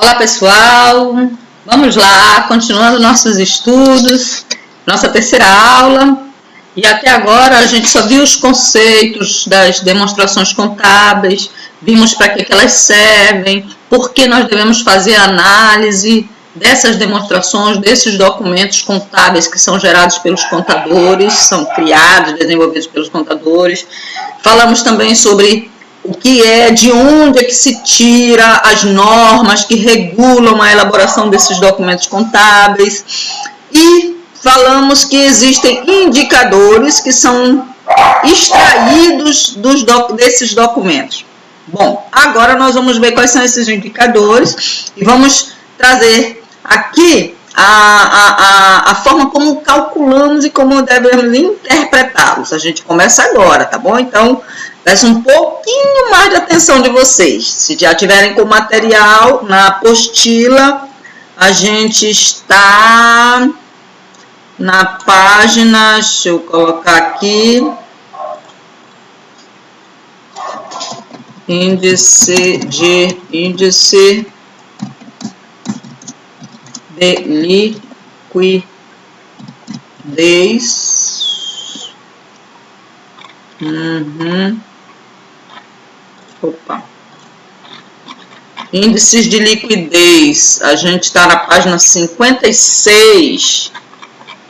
Olá pessoal, vamos lá, continuando nossos estudos, nossa terceira aula, e até agora a gente só viu os conceitos das demonstrações contábeis, vimos para que elas servem, por que nós devemos fazer a análise dessas demonstrações, desses documentos contábeis que são gerados pelos contadores, são criados, desenvolvidos pelos contadores. Falamos também sobre o que é, de onde é que se tira as normas que regulam a elaboração desses documentos contábeis, e falamos que existem indicadores que são extraídos desses documentos. Bom, agora nós vamos ver quais são esses indicadores e vamos trazer aqui a forma como calculamos e como devemos interpretá-los. A gente começa agora, tá bom? Então, peço um pouquinho mais de atenção de vocês. Se já tiverem com o material na apostila, a gente está na página, deixa eu colocar aqui, índice de liquidez. Índices de liquidez, a gente está na página 56,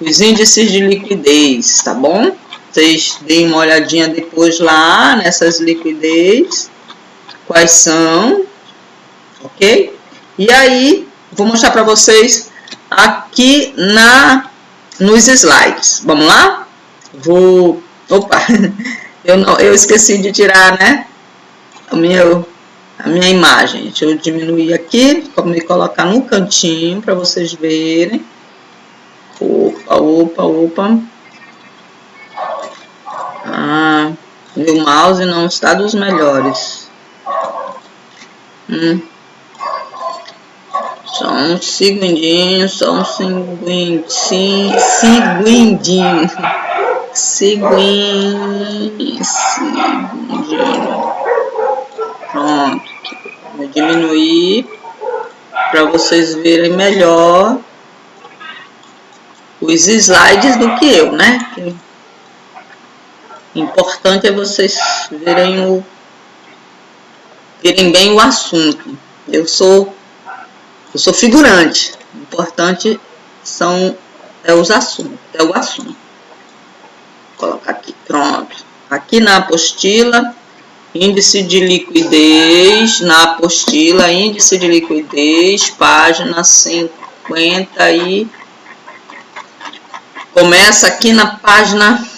os índices de liquidez, tá bom? Vocês deem uma olhadinha depois lá nessas liquidez, quais são, ok? E aí, vou mostrar para vocês aqui nos slides, vamos lá? Eu esqueci de tirar, né, a minha imagem. Deixa eu diminuir aqui, me colocar no cantinho para vocês verem. Opa. Meu mouse não está dos melhores. Só um segundinho. Pronto. Vou diminuir para vocês verem melhor os slides do que eu, né? O importante é vocês verem bem o assunto. Eu sou figurante. O importante é o assunto. Vou colocar aqui, pronto. Aqui na apostila, índice de liquidez, página 50 e começa aqui na página...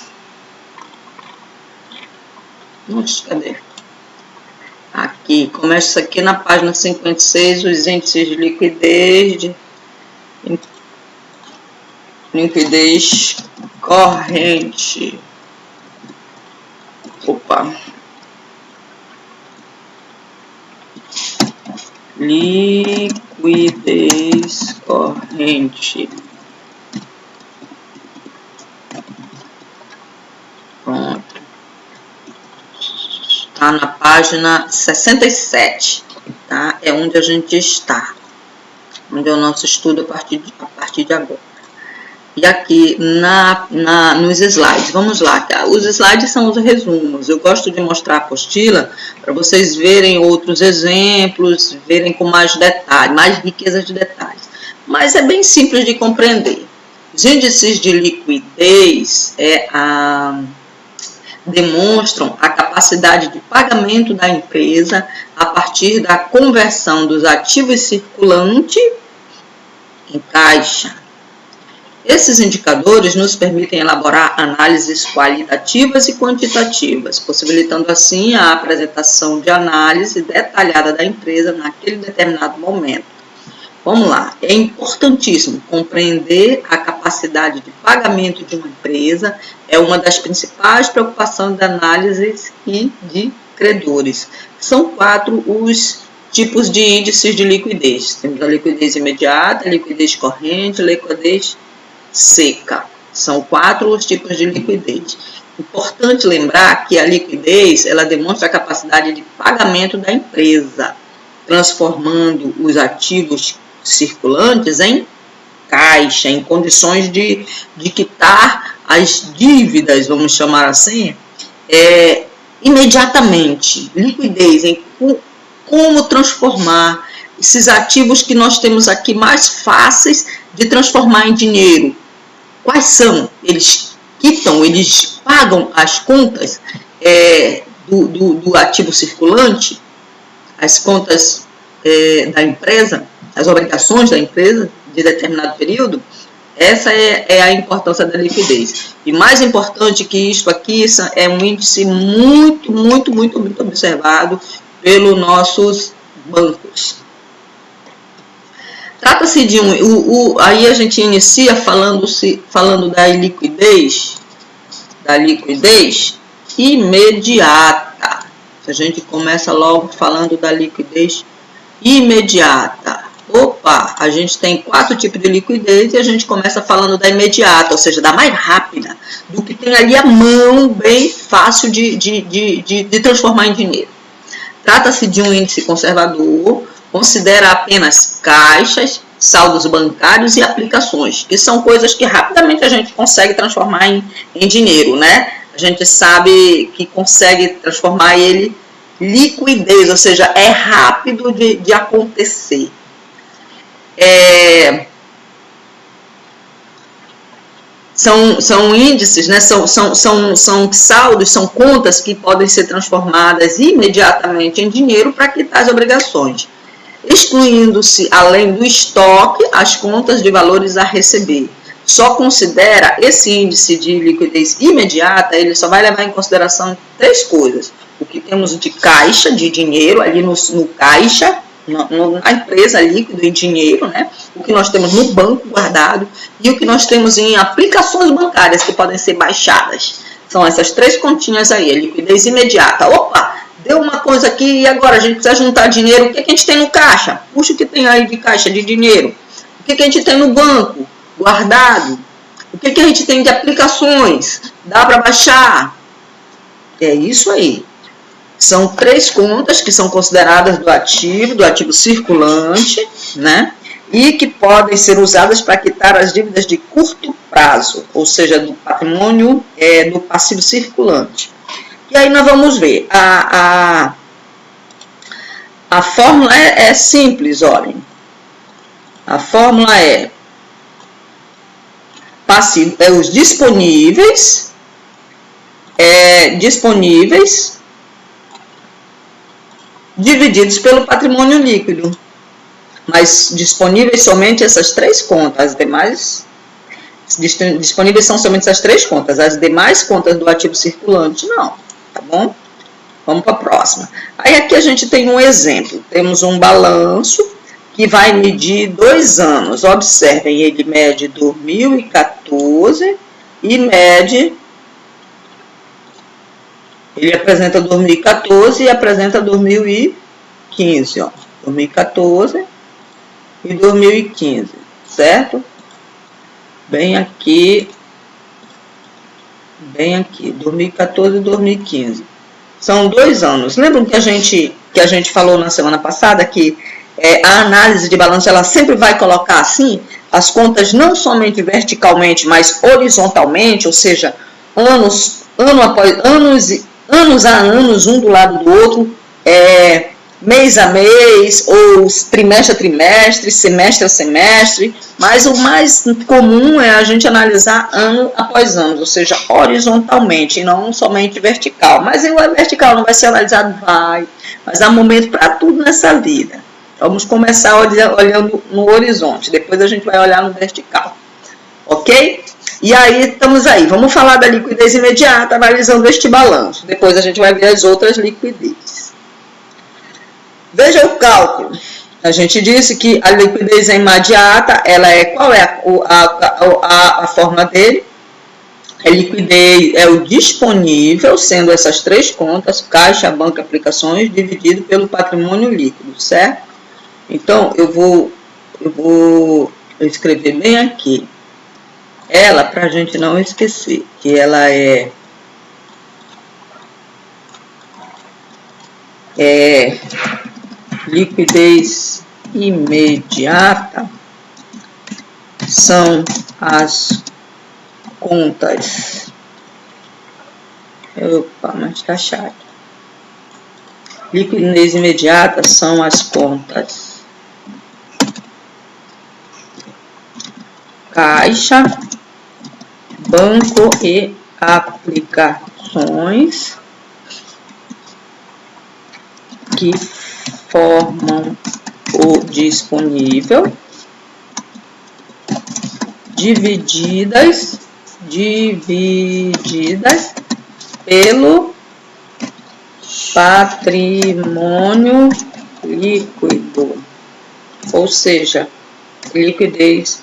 Nossa, cadê? Aqui, começa aqui na página 56, os índices de liquidez corrente. Liquidez corrente. Pronto. Está na página 67, tá? É onde a gente está. Onde é o nosso estudo a partir de agora. E aqui nos slides, vamos lá, tá? Os slides são os resumos. Eu gosto de mostrar a apostila para vocês verem outros exemplos, verem com mais detalhe, mais riqueza de detalhes. Mas é bem simples de compreender. Os índices de liquidez demonstram a capacidade de pagamento da empresa a partir da conversão dos ativos circulantes em caixa. Esses indicadores nos permitem elaborar análises qualitativas e quantitativas, possibilitando assim a apresentação de análise detalhada da empresa naquele determinado momento. Vamos lá, é importantíssimo compreender a capacidade de pagamento de uma empresa, é uma das principais preocupações da análise e de credores. São 4 os tipos de índices de liquidez. Temos a liquidez imediata, a liquidez corrente, a liquidez seca. São 4 os tipos de liquidez. Importante lembrar que a liquidez, ela demonstra a capacidade de pagamento da empresa. transformando os ativos circulantes em caixa, em condições de quitar as dívidas, vamos chamar assim, imediatamente. Liquidez, em como transformar esses ativos que nós temos aqui mais fáceis de transformar em dinheiro. Quais são? Eles quitam, eles pagam as contas do ativo circulante, as contas da empresa, as obrigações da empresa de determinado período. Essa é a importância da liquidez. E mais importante que isto aqui, é um índice muito observado pelos nossos bancos. Trata-se de aí a gente inicia falando da liquidez imediata. A gente começa logo falando da liquidez imediata. Opa, a gente tem 4 tipos de liquidez e a gente começa falando da imediata, ou seja, da mais rápida, do que tem ali a mão, bem fácil de transformar em dinheiro. Trata-se de um índice conservador, considera apenas caixas, saldos bancários e aplicações, que são coisas que rapidamente a gente consegue transformar em dinheiro, né? A gente sabe que consegue transformar ele em liquidez, ou seja, é rápido de acontecer. São índices, né? São saldos, são contas que podem ser transformadas imediatamente em dinheiro para quitar as obrigações, excluindo-se, além do estoque, as contas de valores a receber. Só considera esse índice de liquidez imediata, ele só vai levar em consideração 3 coisas. O que temos de caixa, de dinheiro, ali no caixa, na empresa, líquido em dinheiro, né? O que nós temos no banco guardado e o que nós temos em aplicações bancárias que podem ser baixadas. São essas 3 continhas aí, a liquidez imediata. Opa, deu uma coisa aqui e agora a gente precisa juntar dinheiro. O que a gente tem no caixa? Puxa o que tem aí de caixa de dinheiro. O que a gente tem no banco guardado? O que a gente tem de aplicações? Dá para baixar? É isso aí. São 3 contas que são consideradas do ativo circulante, né? E que podem ser usadas para quitar as dívidas de curto prazo, ou seja, do patrimônio do passivo circulante. E aí nós vamos ver. A fórmula é simples, olhem. A fórmula é passivo, os disponíveis divididos pelo patrimônio líquido. Mas disponíveis somente essas 3 contas, as demais disponíveis são somente essas 3 contas, as demais contas do ativo circulante não, tá bom? Vamos para a próxima. Aí aqui a gente tem um exemplo, temos um balanço que vai medir 2 anos, observem, ele mede 2014 e mede, ele apresenta 2014 e apresenta 2015, ó, 2014 e 2015, certo? Bem aqui, 2014 e 2015. São 2 anos. Lembram que a gente falou na semana passada que a análise de balanço ela sempre vai colocar assim as contas não somente verticalmente, mas horizontalmente, ou seja, anos a anos, um do lado do outro, mês a mês, ou trimestre a trimestre, semestre a semestre, mas o mais comum é a gente analisar ano após ano, ou seja, horizontalmente, e não somente vertical. Mas o vertical não vai ser analisado, mas há momento para tudo nessa vida. Vamos começar olhando no horizonte, depois a gente vai olhar no vertical, ok? E aí, estamos aí, vamos falar da liquidez imediata, analisando este balanço, depois a gente vai ver as outras liquidez. Veja o cálculo. A gente disse que a liquidez imediata, qual é a forma dele? A liquidez é o disponível, sendo essas 3 contas, caixa, banco, aplicações, dividido pelo patrimônio líquido, certo? Então, eu vou escrever bem aqui. Ela, para a gente não esquecer, que ela é liquidez imediata são as contas. Opa, mas tá chato. Liquidez imediata são as contas caixa, banco e aplicações que formam o disponível, divididas pelo patrimônio líquido, ou seja, liquidez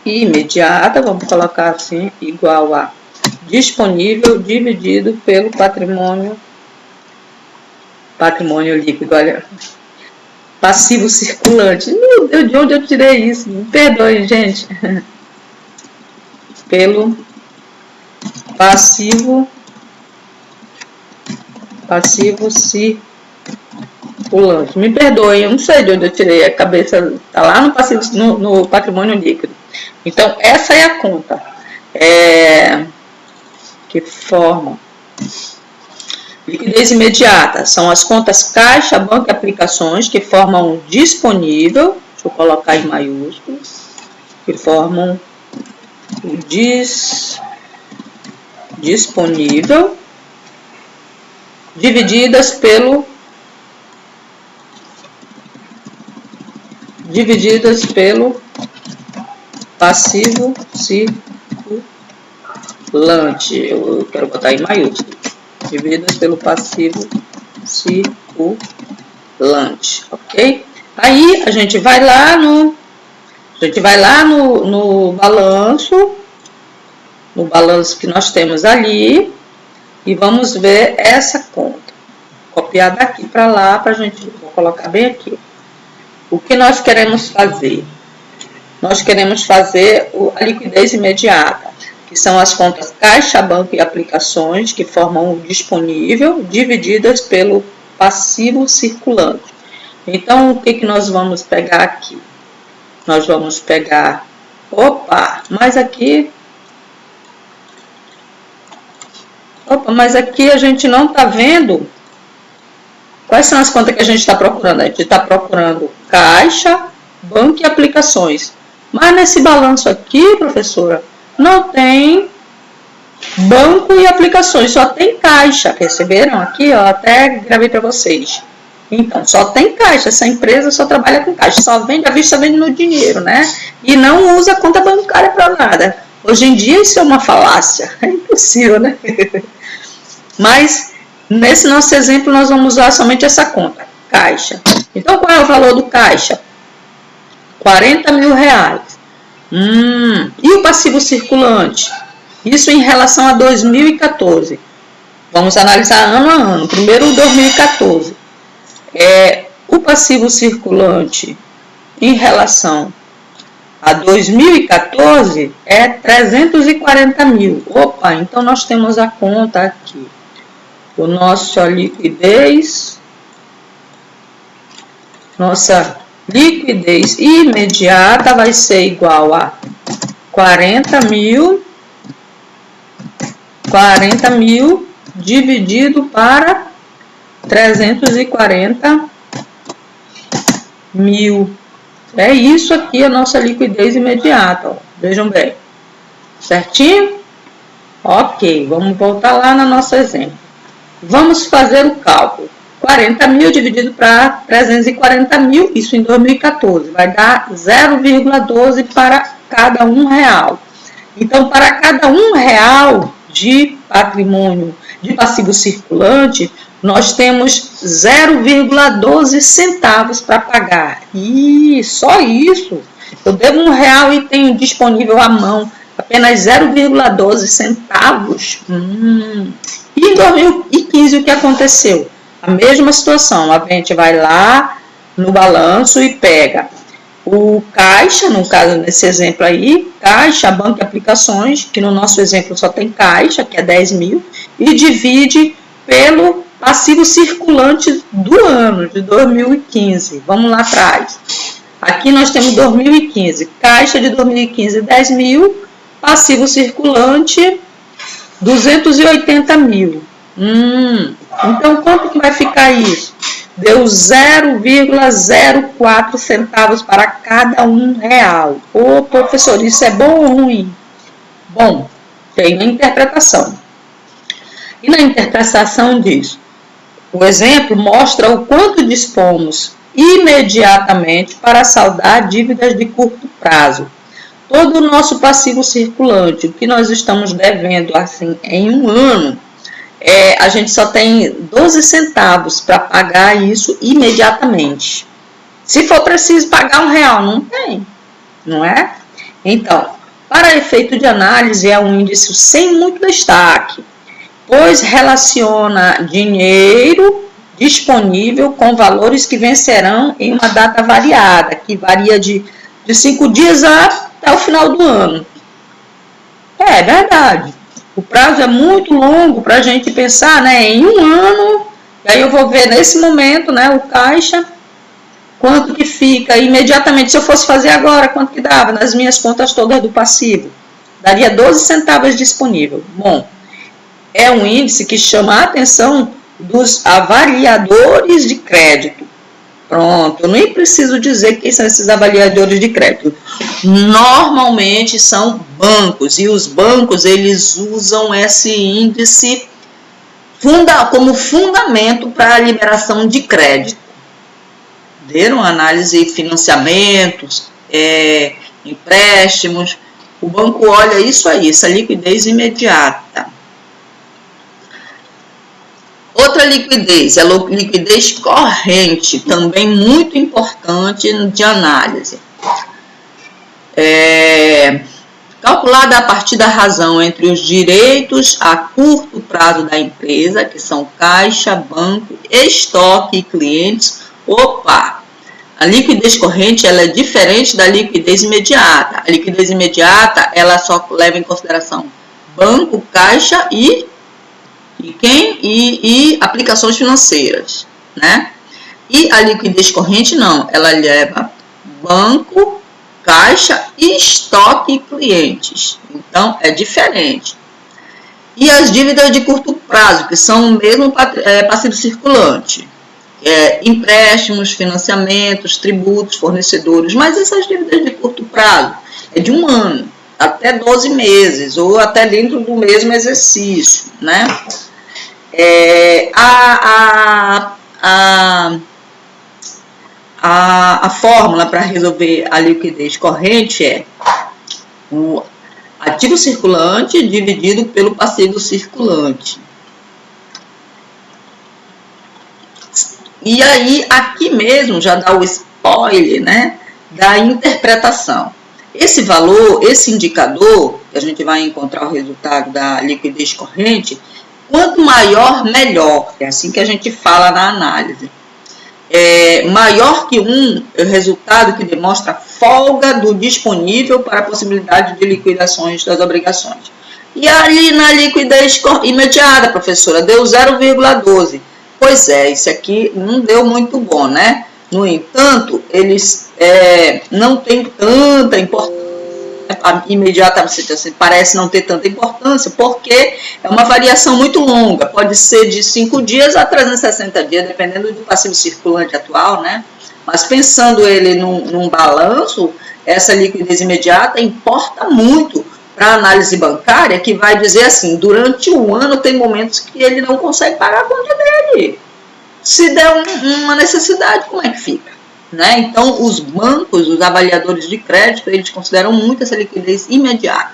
imediata, vamos colocar assim, igual a disponível dividido pelo patrimônio líquido. Olha, passivo circulante. Meu Deus, de onde eu tirei isso? Me perdoe, gente. Pelo passivo circulante. Me perdoe, eu não sei de onde eu tirei, a cabeça tá lá no passivo, no patrimônio líquido. Então, essa é a conta que forma liquidez imediata. São as contas caixa, banco e aplicações que formam o disponível, deixa eu colocar em maiúsculo, que formam o disponível, divididas pelo passivo circulante. Eu quero botar em maiúsculo. Divididas pelo passivo circulante, ok? Aí a gente vai lá no balanço que nós temos ali e vamos ver essa conta. Copiar daqui para lá para a gente, vou colocar bem aqui. O que nós queremos fazer? Nós queremos fazer a liquidez imediata, que são as contas caixa, banco e aplicações que formam o disponível, divididas pelo passivo circulante. Então, o que nós vamos pegar aqui? Nós vamos pegar... Opa, mas aqui a gente não está vendo... Quais são as contas que a gente está procurando? A gente está procurando caixa, banco e aplicações. Mas nesse balanço aqui, professora, não tem banco e aplicações, só tem caixa. Perceberam aqui? Ó, até gravei para vocês. Então, só tem caixa. Essa empresa só trabalha com caixa. Só vende, a vista vende no dinheiro, né? E não usa conta bancária para nada. Hoje em dia isso é uma falácia. É impossível, né? Mas... nesse nosso exemplo, nós vamos usar somente essa conta, caixa. Então, qual é o valor do caixa? R$40 mil. E o passivo circulante? Isso em relação a 2014. Vamos analisar ano a ano. Primeiro, 2014. O passivo circulante em relação a 2014 é 340 mil. Opa, então nós temos a conta aqui. Nossa liquidez imediata vai ser igual a 40 mil dividido para 340 mil. É isso aqui a nossa liquidez imediata. Ó. Vejam bem. Certinho? Ok, vamos voltar lá no nosso exemplo. Vamos fazer o cálculo. 40 mil dividido para 340 mil, isso em 2014, vai dar 0,12 para cada R$1. Então, para cada R$1 de patrimônio, de passivo circulante, nós temos 0,12 centavos para pagar. E só isso. Eu devo R$1 e tenho disponível à mão apenas 0,12 centavos. E em 2015 o que aconteceu? A mesma situação, a gente vai lá no balanço e pega o caixa, no caso nesse exemplo aí, caixa, banco e aplicações, que no nosso exemplo só tem caixa, que é 10 mil, e divide pelo passivo circulante do ano de 2015. Vamos lá atrás. Aqui nós temos 2015, caixa de 2015, 10 mil, passivo circulante, 280 mil. Então, quanto que vai ficar isso? Deu 0,04 centavos para cada R$1. Ô, professor, isso é bom ou ruim? Bom, tem a interpretação. E na interpretação diz, o exemplo mostra o quanto dispomos imediatamente para saldar dívidas de curto prazo. Todo o nosso passivo circulante, o que nós estamos devendo assim em um ano, a gente só tem 12 centavos para pagar isso imediatamente. Se for preciso pagar R$1, não tem, não é? Então, para efeito de análise, é um índice sem muito destaque, pois relaciona dinheiro disponível com valores que vencerão em uma data variada, que varia de 5 dias até o final do ano. É verdade. O prazo é muito longo para a gente pensar, né, em um ano, e aí eu vou ver nesse momento, né, o caixa, quanto que fica imediatamente. Se eu fosse fazer agora, quanto que dava nas minhas contas todas do passivo? Daria 12 centavos disponível. Bom, é um índice que chama a atenção dos avaliadores de crédito. Pronto, eu nem preciso dizer quem são esses avaliadores de crédito. Normalmente são bancos, e os bancos eles usam esse índice como fundamento para a liberação de crédito. Deram análise de financiamentos, empréstimos. O banco olha isso aí, essa liquidez imediata. Outra liquidez, a liquidez corrente, também muito importante de análise. Calculada a partir da razão entre os direitos a curto prazo da empresa, que são caixa, banco, estoque e clientes. Opa! A liquidez corrente ela é diferente da liquidez imediata. A liquidez imediata ela só leva em consideração banco, caixa e aplicações financeiras, né? E a liquidez corrente não, ela leva banco, caixa e estoque e clientes. Então é diferente. E as dívidas de curto prazo, que são o mesmo passivo circulante, empréstimos, financiamentos, tributos, fornecedores, mas essas dívidas de curto prazo é de um ano até 12 meses ou até dentro do mesmo exercício, né? A fórmula para resolver a liquidez corrente é o ativo circulante dividido pelo passivo circulante. E aí, aqui mesmo já dá o spoiler, né, da interpretação. Esse valor, esse indicador, que a gente vai encontrar o resultado da liquidez corrente, quanto maior, melhor. É assim que a gente fala na análise. Maior que 1 é o resultado que demonstra folga do disponível para a possibilidade de liquidações das obrigações. E ali na liquidez imediata, professora, deu 0,12. Pois é, isso aqui não deu muito bom, né? No entanto, eles não têm tanta importância. Imediatamente assim, parece não ter tanta importância, porque é uma variação muito longa, pode ser de 5 dias a 360 dias, dependendo do passivo circulante atual, né? Mas pensando ele num balanço, essa liquidez imediata importa muito para a análise bancária, que vai dizer assim, durante o ano tem momentos que ele não consegue pagar a conta dele. Se der uma necessidade, como é que fica? Né? Então, os bancos, os avaliadores de crédito, eles consideram muito essa liquidez imediata.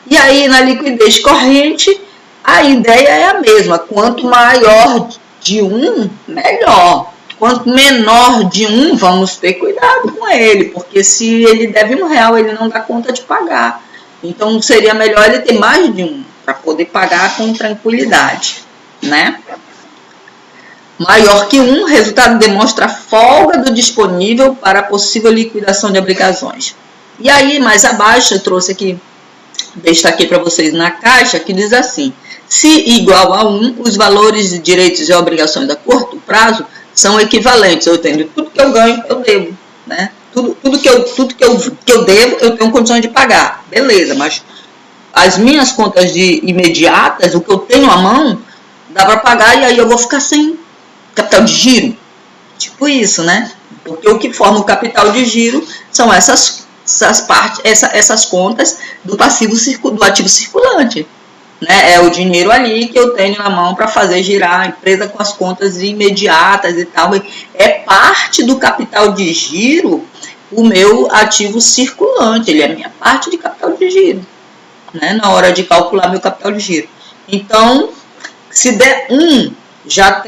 E aí, na liquidez corrente, a ideia é a mesma. Quanto maior de 1, melhor. Quanto menor de 1, vamos ter cuidado com ele, porque se ele deve R$1, ele não dá conta de pagar. Então, seria melhor ele ter mais de 1, para poder pagar com tranquilidade, né? Maior que 1, resultado demonstra folga do disponível para possível liquidação de obrigações. E aí, mais abaixo, eu trouxe aqui, destaquei para vocês na caixa, que diz assim, Se igual a 1, os valores de direitos e obrigações a curto prazo são equivalentes. Eu tenho tudo que eu ganho, eu devo, né? Tudo que eu devo, eu tenho condições de pagar. Beleza, mas as minhas contas imediatas, o que eu tenho à mão, dá para pagar e aí eu vou ficar sem capital de giro. Tipo isso, né? Porque o que forma o capital de giro são essas contas do do ativo circulante. Né? É o dinheiro ali que eu tenho na mão para fazer girar a empresa com as contas imediatas e tal. É parte do capital de giro o meu ativo circulante, ele é a minha parte de capital de giro, né? Na hora de calcular meu capital de giro. Então, se der 1, já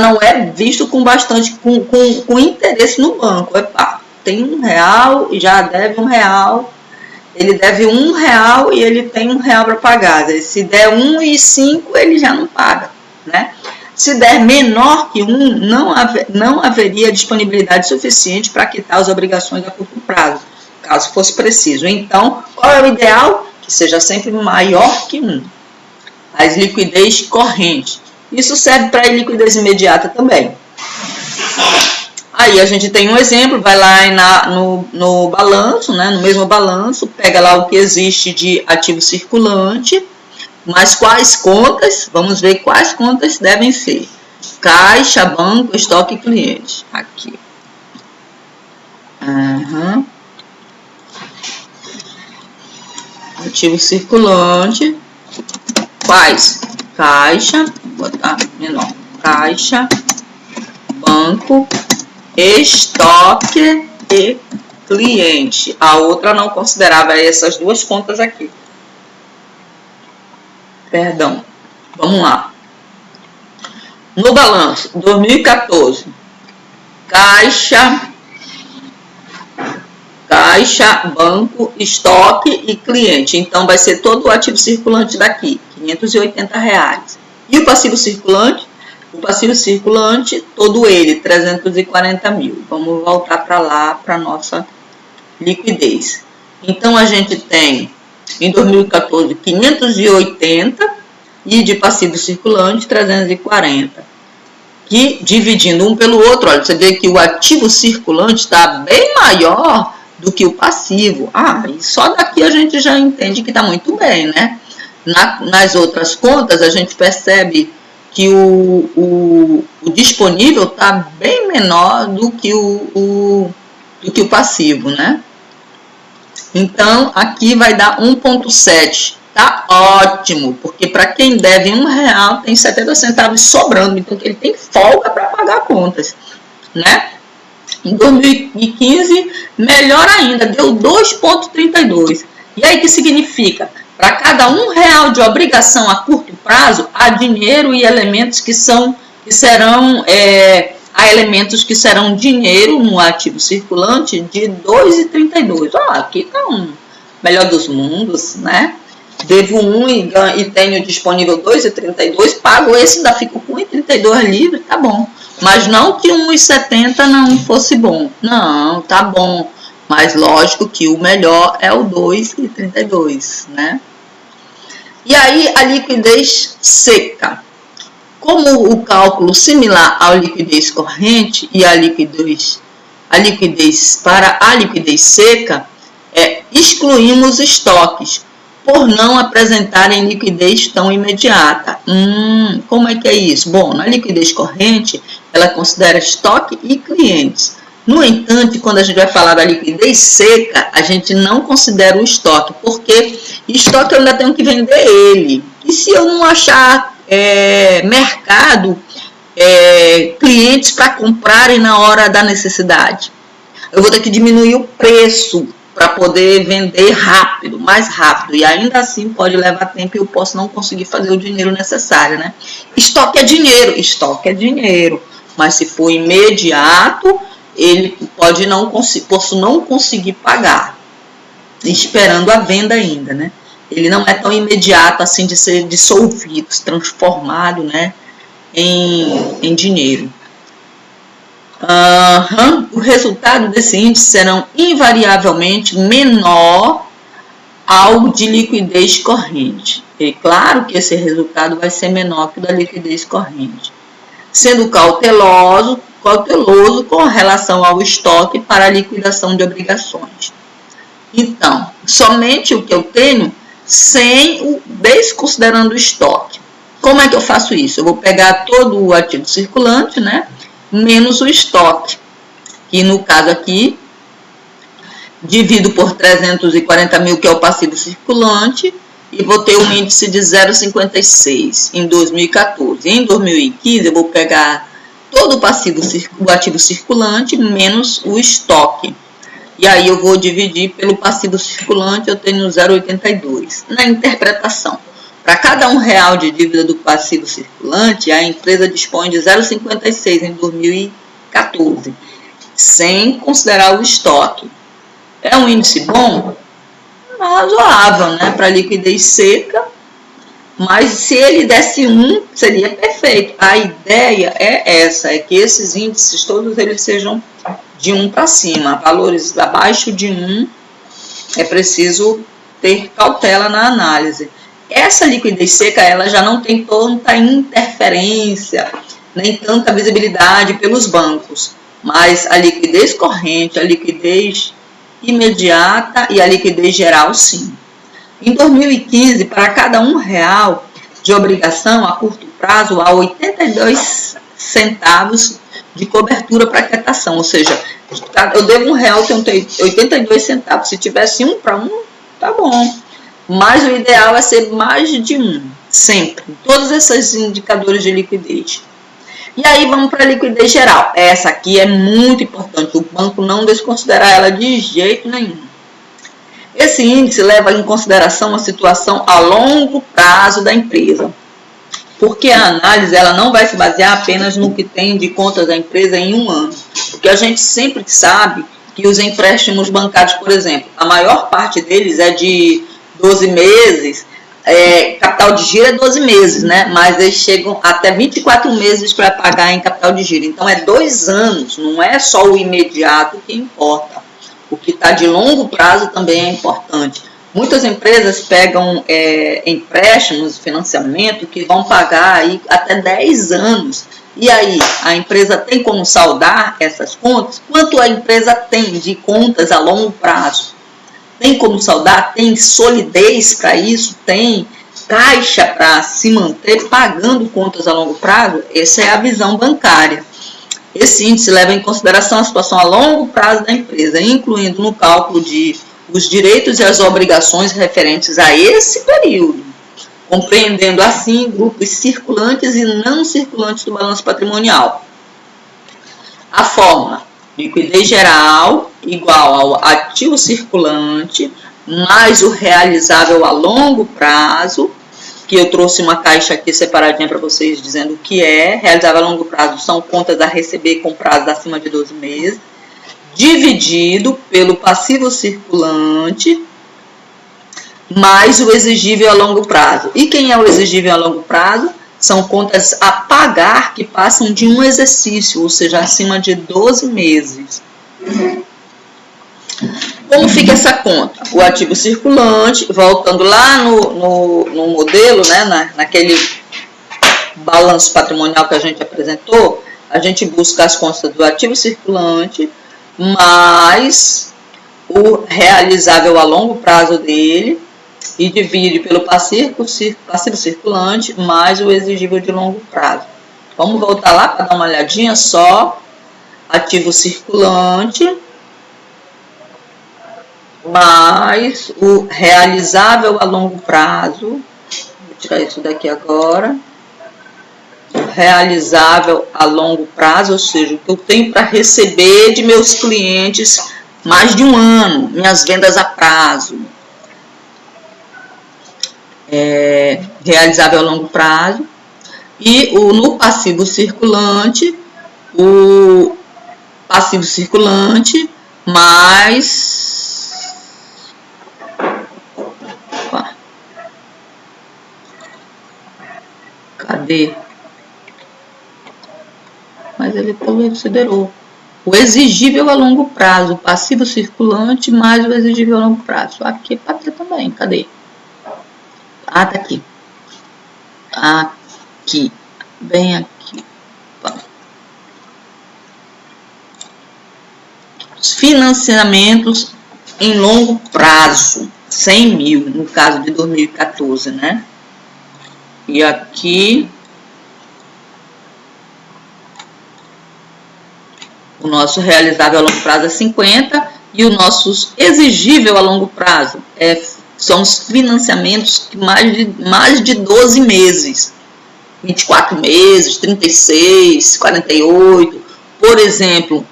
não é visto com bastante, com interesse no banco. Epa, tem R$1 e já deve R$1. Ele deve R$1 e ele tem R$1 para pagar. Se der 1,5, ele já não paga, né? Se der menor que 1, não haveria disponibilidade suficiente para quitar as obrigações a curto prazo, caso fosse preciso. Então, qual é o ideal? Que seja sempre maior que 1. As liquidez corrente. Isso serve para a liquidez imediata também. Aí a gente tem um exemplo, vai lá no balanço, né, no mesmo balanço, pega lá o que existe de ativo circulante, mas quais contas, vamos ver quais contas devem ser. Caixa, banco, estoque e cliente. Aqui. Ativo circulante. Quais? Caixa, vou botar menor. Caixa, banco, estoque e cliente. A outra não considerava essas duas contas aqui. Perdão. Vamos lá. No balanço, 2014, caixa, banco, estoque e cliente. Então, vai ser todo o ativo circulante daqui, R$580. E o passivo circulante? O passivo circulante, todo ele, 340 mil. Vamos voltar para lá, para nossa liquidez. Então, a gente tem, em 2014, 580 e de passivo circulante, 340. Que, dividindo um pelo outro, olha, você vê que o ativo circulante está bem maior do que o passivo. E só daqui a gente já entende que está muito bem, né? Nas outras contas, a gente percebe que o disponível está bem menor do que o passivo, né? Então, aqui vai dar 1,7. Tá ótimo, porque para quem deve R$1, tem 70 centavos sobrando, então ele tem folga para pagar contas, né? Em 2015, melhor ainda, deu 2,32. E aí, o que significa? Para cada R$1 de obrigação a curto prazo, há dinheiro e elementos há elementos que serão dinheiro no ativo circulante de 2,32. Aqui está um melhor dos mundos, né? Devo 1 e tenho disponível 2,32, pago esse, ainda fico com 1,32 livre, tá bom. Mas não que 1,70 não fosse bom. Não, tá bom. Mas lógico que o melhor é o 2,32, né? E aí a liquidez seca. Como o cálculo similar à liquidez corrente e a liquidez para a liquidez seca, excluímos estoques, por não apresentarem liquidez tão imediata. Como é que é isso? Bom, na liquidez corrente, ela considera estoque e clientes. No entanto, quando a gente vai falar da liquidez seca, a gente não considera o estoque, porque estoque eu ainda tenho que vender ele. E se eu não achar mercado, clientes para comprarem na hora da necessidade? Eu vou ter que diminuir o preço para poder vender mais rápido, e ainda assim pode levar tempo e eu posso não conseguir fazer o dinheiro necessário, né? Estoque é dinheiro, mas se for imediato, ele posso não conseguir pagar, esperando a venda ainda, né? Ele não é tão imediato assim de ser dissolvido, transformado, né, em dinheiro. O resultado desse índice serão invariavelmente menor ao de liquidez corrente. E claro que esse resultado vai ser menor que o da liquidez corrente, sendo cauteloso com relação ao estoque para a liquidação de obrigações. Então, somente o que eu tenho desconsiderando o estoque. Como é que eu faço isso? Eu vou pegar todo o ativo circulante, né, menos o estoque, que no caso aqui, divido por 340 mil, que é o passivo circulante, e vou ter um índice de 0,56 em 2014. Em 2015, eu vou pegar todo o ativo circulante menos o estoque. E aí eu vou dividir pelo passivo circulante, eu tenho 0,82. Na interpretação, para cada R$1 de dívida do passivo circulante, a empresa dispõe de 0,56 em 2014, sem considerar o estoque. É um índice bom? Razoável, né? Para liquidez seca, mas se ele desse 1, seria perfeito. A ideia é essa, é que esses índices, todos eles sejam de 1 para cima. Valores abaixo de 1, é preciso ter cautela na análise. Essa liquidez seca, ela já não tem tanta interferência, nem tanta visibilidade pelos bancos, mas a liquidez corrente, a liquidez imediata e a liquidez geral, sim. Em 2015, para cada R$1 de obrigação a curto prazo, há 82 centavos de cobertura para quietação, ou seja, eu devo R$1, tenho 82 centavos. Se tivesse 1 para 1, tá bom. Mas o ideal é ser mais de 1, sempre. Todos esses indicadores de liquidez. E aí vamos para a liquidez geral. Essa aqui é muito importante, o banco não desconsidera ela de jeito nenhum. Esse índice leva em consideração a situação a longo prazo da empresa, porque a análise ela não vai se basear apenas no que tem de contas da empresa em um ano, porque a gente sempre sabe que os empréstimos bancários, por exemplo, a maior parte deles é de 12 meses, capital de giro é 12 meses, né? Mas eles chegam até 24 meses para pagar em capital de giro. Então, é 2 anos, não é só o imediato que importa. O que está de longo prazo também é importante. Muitas empresas pegam empréstimos, financiamento, que vão pagar aí até 10 anos. E aí, a empresa tem como saldar essas contas? Quanto a empresa tem de contas a longo prazo? Tem como saldar? Tem solidez para isso? Tem caixa para se manter pagando contas a longo prazo? Essa é a visão bancária. Esse índice leva em consideração a situação a longo prazo da empresa, incluindo no cálculo os direitos e as obrigações referentes a esse período, compreendendo assim grupos circulantes e não circulantes do balanço patrimonial. A fórmula: liquidez geral igual ao ativo circulante mais o realizável a longo prazo, que eu trouxe uma caixa aqui separadinha para vocês dizendo o que é. Realizável a longo prazo são contas a receber com prazo acima de 12 meses, dividido pelo passivo circulante mais o exigível a longo prazo. E quem é o exigível a longo prazo? São contas a pagar que passam de um exercício, ou seja, acima de 12 meses. Como fica essa conta? O ativo circulante, voltando lá no modelo, né, naquele balanço patrimonial que a gente apresentou, a gente busca as contas do ativo circulante mais o realizável a longo prazo dele e divide pelo passivo circulante mais o exigível de longo prazo. Vamos voltar lá para dar uma olhadinha só. Ativo circulante mais o realizável a longo prazo. Vou tirar isso daqui agora. Realizável a longo prazo, ou seja, o que eu tenho para receber de meus clientes mais de um ano, minhas vendas a prazo. Realizável a longo prazo. E no passivo circulante, o passivo circulante mais... Cadê? Mas ele considerou. o exigível a longo prazo, o passivo circulante mais o exigível a longo prazo. Aqui é para ter também, cadê? Ah, tá aqui. Aqui, bem aqui. Os financiamentos em longo prazo, 100 mil, no caso de 2014, né? E aqui, o nosso realizável a longo prazo é 50 e o nosso exigível a longo prazo são os financiamentos que mais de 12 meses, 24 meses, 36, 48, por exemplo,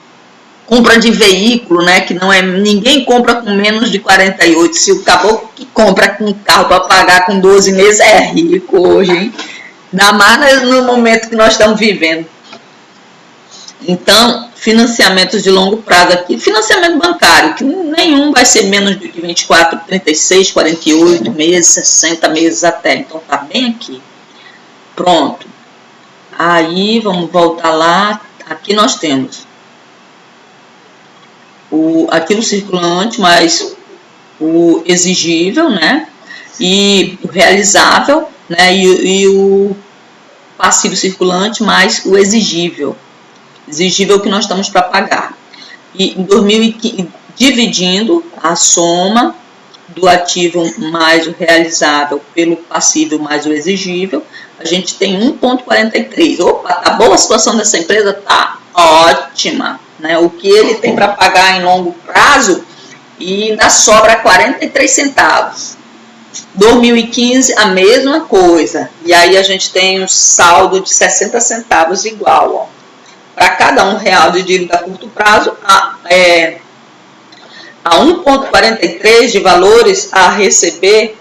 compra de veículo, né, que não é, ninguém compra com menos de 48, se o caboclo que compra com carro para pagar com 12 meses é rico hoje, hein? Ainda mais no momento que nós estamos vivendo. Então, financiamentos de longo prazo aqui, financiamento bancário, que nenhum vai ser menos de 24, 36, 48 meses, 60 meses até, então tá bem aqui. Pronto. Aí, vamos voltar lá, aqui nós temos o ativo circulante mais o exigível, né, e o realizável, né, e o passivo circulante mais o exigível que nós estamos para pagar. E em 2015, dividindo a soma do ativo mais o realizável pelo passivo mais o exigível, a gente tem 1,43. Opa, tá boa a situação dessa empresa? Tá ótima, né? O que ele tem para pagar em longo prazo e ainda sobra 43 centavos. 2015, a mesma coisa. E aí a gente tem um saldo de 60 centavos igual, ó. Para cada R$1 de dívida a curto prazo, a 1,43 de valores a receber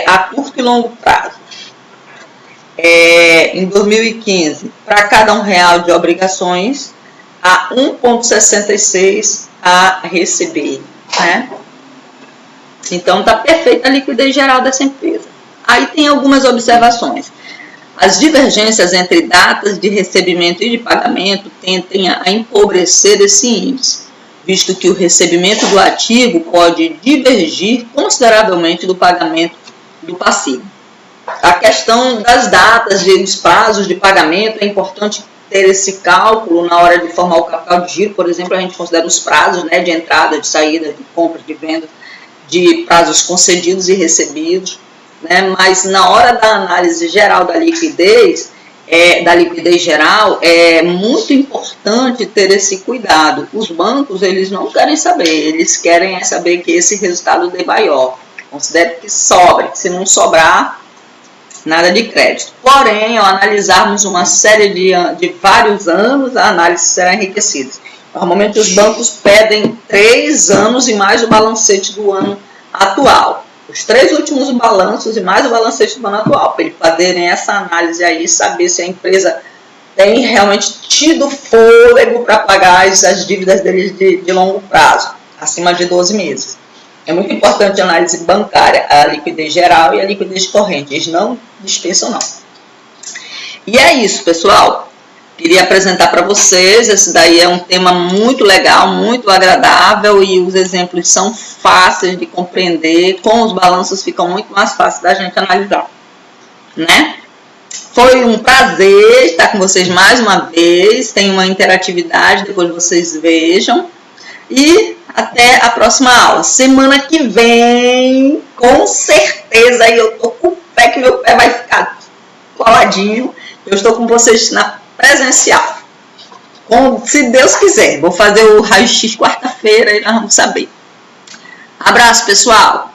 a curto e longo prazo. Em 2015, para cada R$1 de obrigações, a 1,66 a receber, né? Então, está perfeita a liquidez geral dessa empresa. Aí tem algumas observações. As divergências entre datas de recebimento e de pagamento tendem a empobrecer esse índice, visto que o recebimento do ativo pode divergir consideravelmente do pagamento do passivo. A questão das datas e dos prazos de pagamento é importante ter esse cálculo na hora de formar o capital de giro. Por exemplo, a gente considera os prazos, né, de entrada, de saída, de compra, de venda, de prazos concedidos e recebidos, né? Mas na hora da análise geral da liquidez geral, é muito importante ter esse cuidado. Os bancos, eles não querem saber, eles querem saber que esse resultado dê maior. Considere que sobre, se não sobrar, nada de crédito. Porém, ao analisarmos uma série de vários anos, a análise será enriquecida. Normalmente os bancos pedem 3 anos e mais o balancete do ano atual. Os 3 últimos balanços e mais o balancete do ano atual, para eles fazerem essa análise aí e saber se a empresa tem realmente tido fôlego para pagar as dívidas deles de longo prazo, acima de 12 meses. É muito importante a análise bancária, a liquidez geral e a liquidez corrente. Eles não dispensam, não. E é isso, pessoal. Queria apresentar para vocês. Esse daí é um tema muito legal, muito agradável e os exemplos são fáceis de compreender. Com os balanços ficam muito mais fáceis da gente analisar, né? Foi um prazer estar com vocês mais uma vez. Tem uma interatividade, depois vocês vejam. E até a próxima aula. Semana que vem, com certeza, eu tô com o pé que meu pé vai ficar coladinho. Eu estou com vocês na presencial. Se Deus quiser. Vou fazer o raio-x quarta-feira e nós vamos saber. Abraço, pessoal.